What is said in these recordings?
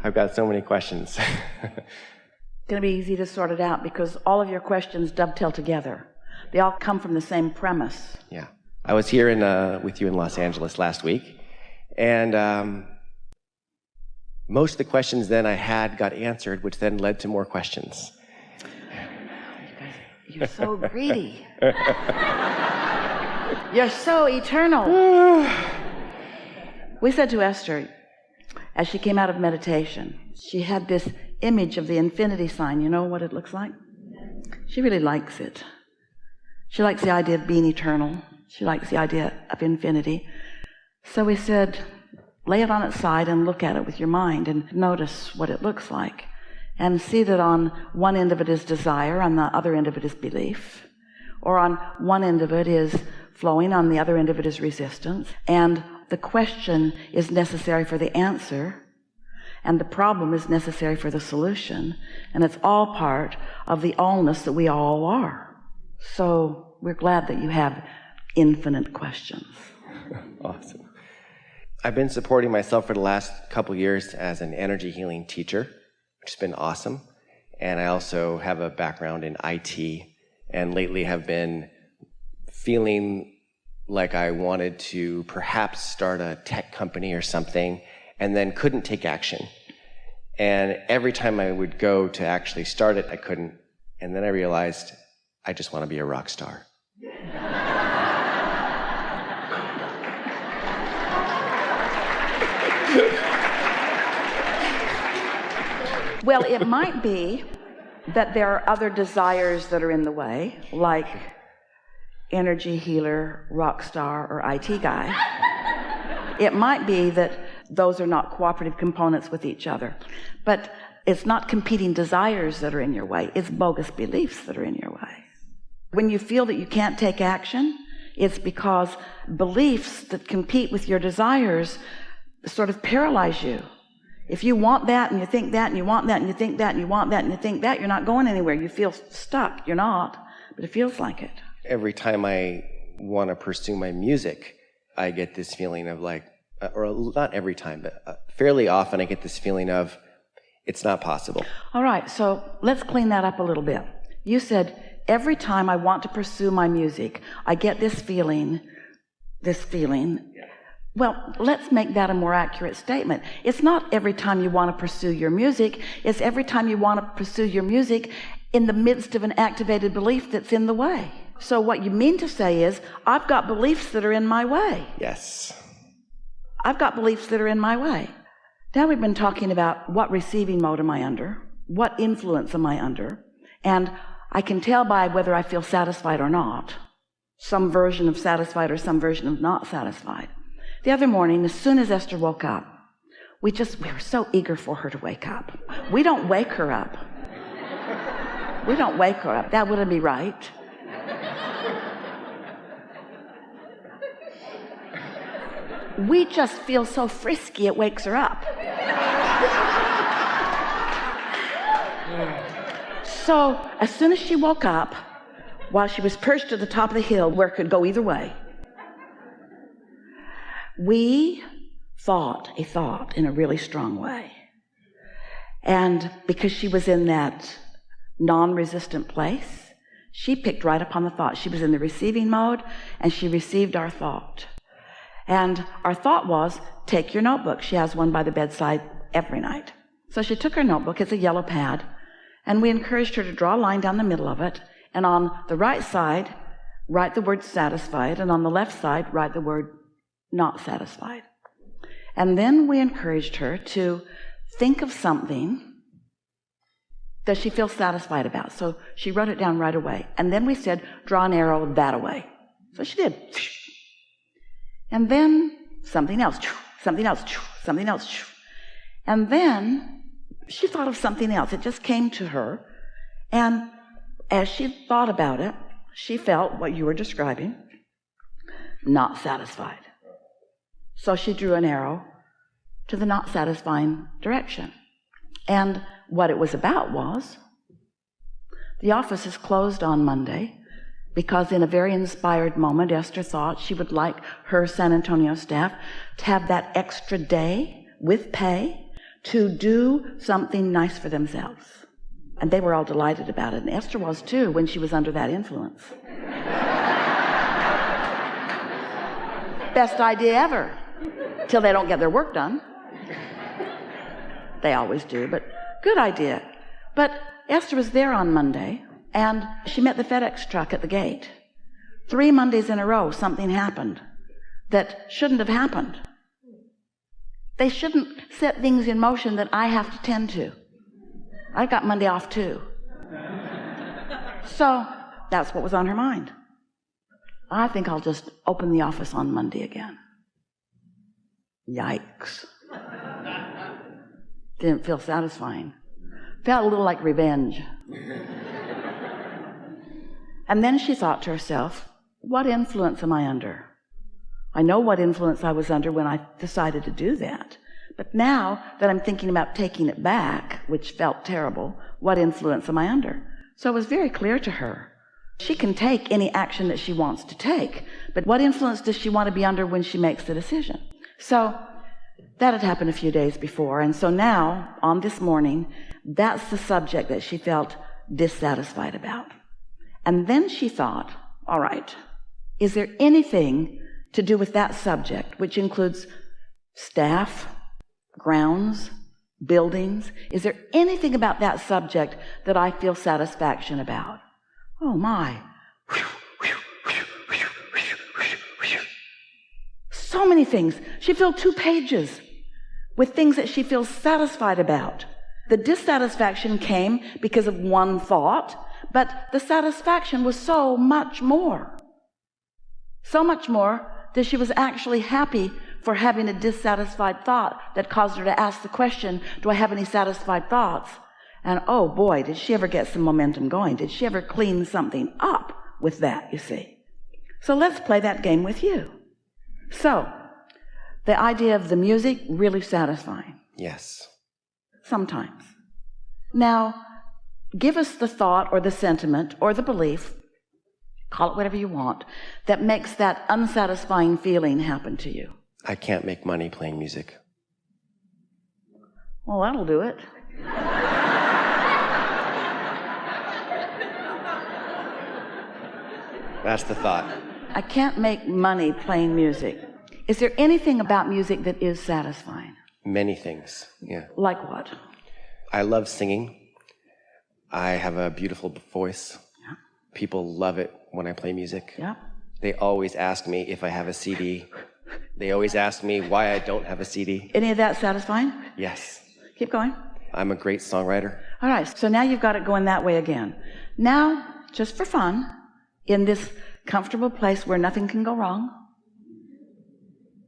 I've got so many questions. It's going to be easy to sort it out because all of your questions dovetail together. They all come from the same premise. Yeah. I was here with you in Los Angeles last week, and most of the questions then I had got answered, which then led to more questions. You're so greedy. You're so eternal. We said to Esther, as she came out of meditation, she had this image of the infinity sign. You know what it looks like? She really likes it. She likes the idea of being eternal. She likes the idea of infinity. So we said, lay it on its side and look at it with your mind and notice what it looks like. And see that on one end of it is desire, on the other end of it is belief. Or on one end of it is flowing, on the other end of it is resistance. And the question is necessary for the answer, and the problem is necessary for the solution. And it's all part of the allness that we all are. So we're glad that you have infinite questions. Awesome. I've been supporting myself for the last couple years as an energy healing teacher, which has been awesome. And I also have a background in IT, and lately have been feeling like I wanted to perhaps start a tech company or something, and then couldn't take action. And every time I would go to actually start it, I couldn't. And then I realized I just want to be a rock star. Well, it might be that there are other desires that are in the way, like energy healer, rock star, or IT guy. It might be that those are not cooperative components with each other. But it's not competing desires that are in your way. It's bogus beliefs that are in your way. When you feel that you can't take action, it's because beliefs that compete with your desires sort of paralyze you. If you want that and you think that and you want that and you think that and you want that and you think that, you're not going anywhere. You feel stuck. You're not, but it feels like it. Every time I want to pursue my music, I get this feeling of like, or not every time, but fairly often I get this feeling of it's not possible. All right, so let's clean that up a little bit. You said, every time I want to pursue my music, I get this feeling. Yeah. Well, let's make that a more accurate statement. It's not every time you want to pursue your music, it's every time you want to pursue your music in the midst of an activated belief that's in the way. So what you mean to say is, I've got beliefs that are in my way. Yes. I've got beliefs that are in my way. Now we've been talking about what receiving mode am I under, what influence am I under, and I can tell by whether I feel satisfied or not, some version of satisfied or some version of not satisfied. The other morning, as soon as Esther woke up, we were so eager for her to wake up. We don't wake her up. We don't wake her up. That wouldn't be right. We just feel so frisky, it wakes her up. So as soon as she woke up, while she was perched at the top of the hill where it could go either way, we thought a thought in a really strong way. And because she was in that non-resistant place, she picked right up on the thought. She was in the receiving mode, and she received our thought. And our thought was, take your notebook. She has one by the bedside every night. So she took her notebook, it's a yellow pad, and we encouraged her to draw a line down the middle of it, and on the right side, write the word satisfied, and on the left side, write the word not satisfied. And then we encouraged her to think of something that she feels satisfied about. So she wrote it down right away. And then we said, draw an arrow that away. So she did. And then something else, something else, something else. And then she thought of something else. It just came to her. And as she thought about it, she felt what you were describing, not satisfied. So she drew an arrow to the not satisfying direction. And what it was about was, the office is closed on Monday because in a very inspired moment, Esther thought she would like her San Antonio staff to have that extra day with pay to do something nice for themselves. And they were all delighted about it. And Esther was too when she was under that influence. Best idea ever. Till they don't get their work done. They always do, but good idea. But Esther was there on Monday, and she met the FedEx truck at the gate. 3 Mondays in a row, something happened that shouldn't have happened. They shouldn't set things in motion that I have to tend to. I got Monday off too. So that's what was on her mind. I think I'll just open the office on Monday again. Yikes. Didn't feel satisfying. Felt a little like revenge. And then she thought to herself, what influence am I under? I know what influence I was under when I decided to do that. But now that I'm thinking about taking it back, which felt terrible, what influence am I under? So it was very clear to her. She can take any action that she wants to take, but what influence does she want to be under when she makes the decision? So that had happened a few days before, and so now, on this morning, that's the subject that she felt dissatisfied about. And then she thought, all right, is there anything to do with that subject, which includes staff, grounds, buildings? Is there anything about that subject that I feel satisfaction about? Oh my. So many things. She filled 2 pages with things that she feels satisfied about. The dissatisfaction came because of one thought, but the satisfaction was so much more. So much more that she was actually happy for having a dissatisfied thought that caused her to ask the question, do I have any satisfied thoughts? And oh boy, did she ever get some momentum going. Did she ever clean something up with that, you see? So let's play that game with you. So, the idea of the music, really satisfying. Yes. Sometimes. Now, give us the thought or the sentiment or the belief, call it whatever you want, that makes that unsatisfying feeling happen to you. I can't make money playing music. Well, that'll do it. That's the thought. I can't make money playing music. Is there anything about music that is satisfying? Many things, yeah. Like what? I love singing. I have a beautiful voice. Yeah. People love it when I play music. Yeah. They always ask me if I have a CD. They always ask me why I don't have a CD. Any of that satisfying? Yes. Keep going. I'm a great songwriter. All right, so now you've got it going that way again. Now, just for fun, in this comfortable place where nothing can go wrong,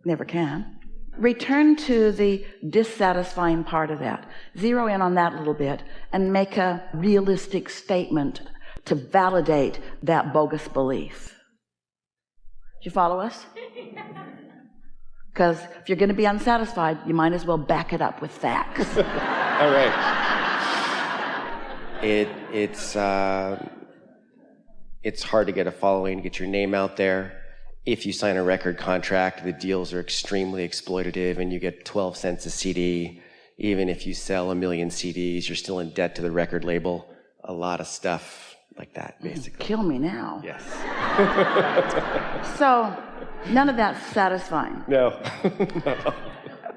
never can, return to the dissatisfying part of that. Zero in on that a little bit and make a realistic statement to validate that bogus belief. Do you follow us? Because if you're going to be unsatisfied, you might as well back it up with facts. All right. It's hard to get a following, get your name out there. If you sign a record contract, the deals are extremely exploitative and you get 12 cents a CD. Even if you sell 1 million CDs, you're still in debt to the record label. A lot of stuff like that, basically. Kill me now. Yes. So, none of that's satisfying. No. No.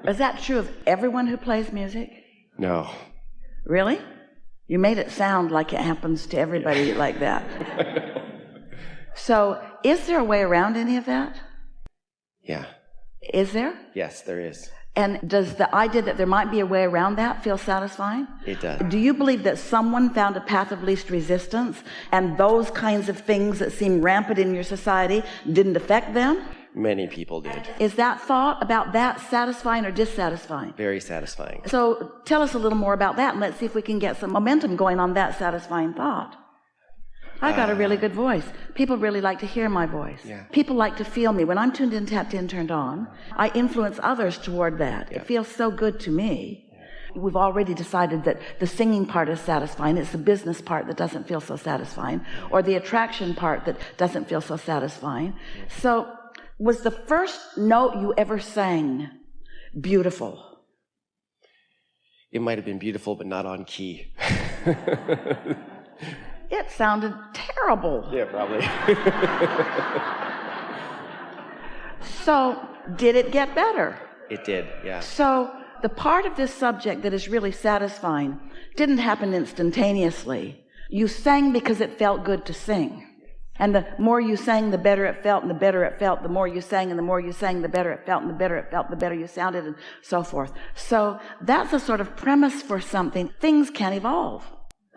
Is that true of everyone who plays music? No. Really? You made it sound like it happens to everybody like that. So, is there a way around any of that? Yeah. Is there? Yes, there is. And does the idea that there might be a way around that feel satisfying? It does. Do you believe that someone found a path of least resistance and those kinds of things that seem rampant in your society didn't affect them? Many people did. Is that thought about that satisfying or dissatisfying? Very satisfying. So tell us a little more about that and let's see if we can get some momentum going on that satisfying thought. I got a really good voice. People really like to hear my voice. Yeah. People like to feel me. When I'm tuned in, tapped in, turned on, I influence others toward that. Yeah. It feels so good to me. We've already decided that the singing part is satisfying. It's the business part that doesn't feel so satisfying, or the attraction part that doesn't feel so satisfying. So was the first note you ever sang beautiful? It might have been beautiful, but not on key. It sounded terrible. Yeah, probably. So, did it get better? It did, yeah. So, the part of this subject that is really satisfying didn't happen instantaneously. You sang because it felt good to sing. And the more you sang, the better it felt, and the better it felt. The more you sang, and the more you sang, the better it felt, and the better it felt, the better you sounded, and so forth. So that's a sort of premise for something. Things can evolve.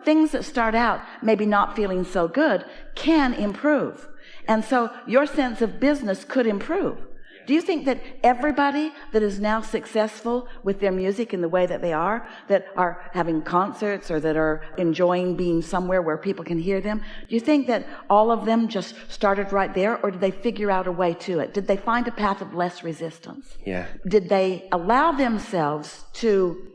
Things that start out maybe not feeling so good can improve. And so your sense of business could improve. Do you think that everybody that is now successful with their music in the way that they are, that are having concerts or that are enjoying being somewhere where people can hear them, do you think that all of them just started right there, or did they figure out a way to it? Did they find a path of less resistance? Yeah. Did they allow themselves to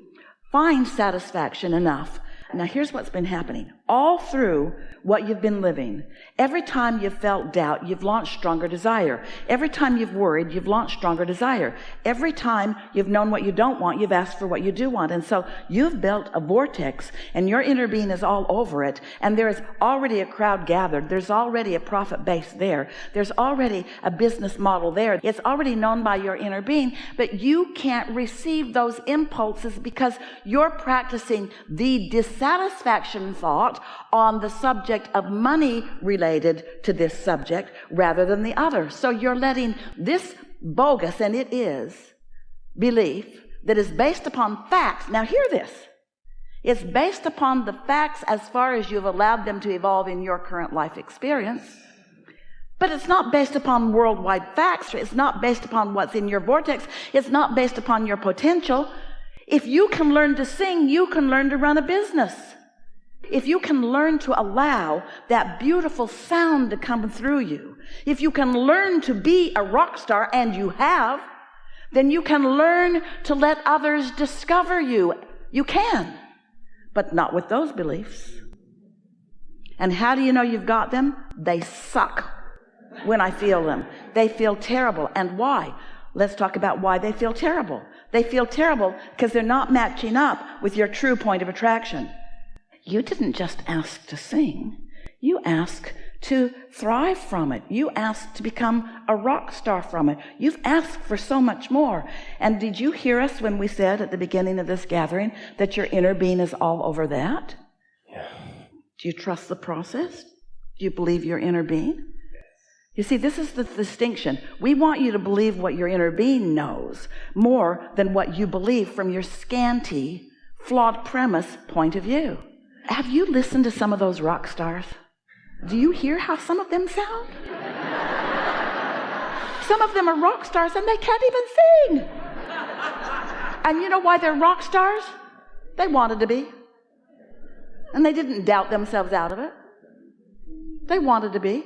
find satisfaction enough? Now, here's what's been happening. All through what you've been living, every time you've felt doubt, you've launched stronger desire. Every time you've worried, you've launched stronger desire. Every time you've known what you don't want, you've asked for what you do want. And so you've built a vortex, and your inner being is all over it. And there is already a crowd gathered. There's already a profit base there. There's already a business model there. It's already known by your inner being, but you can't receive those impulses because you're practicing the dissatisfaction thought on the subject of money related to this subject rather than the other. So you're letting this bogus, and it is, belief that is based upon facts. Now hear this. It's based upon the facts as far as you've allowed them to evolve in your current life experience. But it's not based upon worldwide facts. It's not based upon what's in your vortex. It's not based upon your potential. If you can learn to sing, you can learn to run a business. If you can learn to allow that beautiful sound to come through you, if you can learn to be a rock star, and you have, then you can learn to let others discover you. You can, but not with those beliefs. And how do you know you've got them? They suck when I feel them. They feel terrible. And why? Let's talk about why they feel terrible. They feel terrible because they're not matching up with your true point of attraction. You didn't just ask to sing. You asked to thrive from it. You asked to become a rock star from it. You've asked for so much more. And did you hear us when we said at the beginning of this gathering that your inner being is all over that? Yeah. Do you trust the process? Do you believe your inner being? You see, this is the distinction. We want you to believe what your inner being knows more than what you believe from your scanty, flawed premise point of view. Have you listened to some of those rock stars? Do you hear how some of them sound? Some of them are rock stars and they can't even sing. And you know why they're rock stars? They wanted to be. And they didn't doubt themselves out of it. They wanted to be.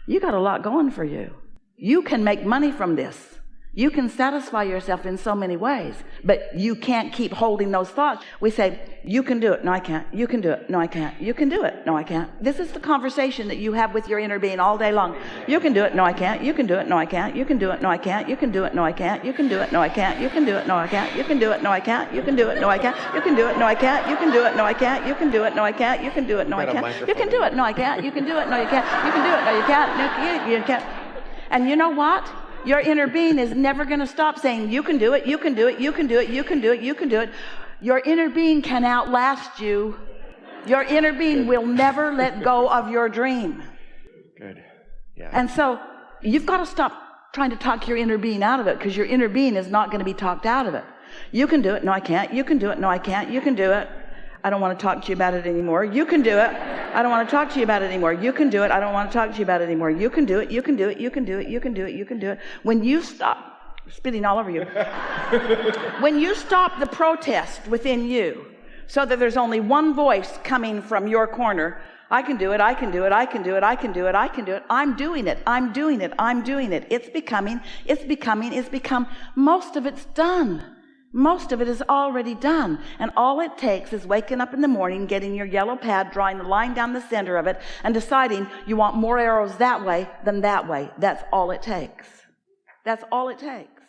You got a lot going for you. You can make money from this. You can satisfy yourself in so many ways, but you can't keep holding those thoughts. We say, you can do it. No, I can't. You can do it. No, I can't. You can do it. No, I can't. This is the conversation that you have with your inner being all day long. You can do it. No, I can't. You can do it. No, I can't. You can do it. No, I can't. You can do it. No, I can't. You can do it. No, I can't. You can do it. No, I can't. You can do it. No, I can't. You can do it. No, I can't. You can do it. No, I can't. You can do it. No, I can't. You can do it. No, I can't. You can do it. No, I can't. You can do it. No, I can't. You can do it. No, you can't. You can do it. No, you can't. You can't. And you know what? Your inner being is never going to stop saying, you can do it, you can do it, you can do it, you can do it, you can do it. Your inner being can outlast you. Your inner being will never let go of your dream. Good. Yeah. And so you've got to stop trying to talk your inner being out of it, because your inner being is not going to be talked out of it. You can do it. No, I can't. You can do it. No, I can't. You can do it. I don't want to talk to you about it anymore. You can do it. I don't want to talk to you about it anymore. You can do it. I don't want to talk to you about it anymore. You can do it. You can do it. You can do it. You can do it. You can do it. When you stop, spitting all over you. When you stop the protest within you, so that there's only one voice coming from your corner, I can do it. I can do it. I can do it. I can do it. I can do it. I'm doing it. I'm doing it. I'm doing it. It's become. Most of it's done. Most of it is already done. And all it takes is waking up in the morning, getting your yellow pad, drawing the line down the center of it, and deciding you want more arrows that way than that way. That's all it takes. That's all it takes.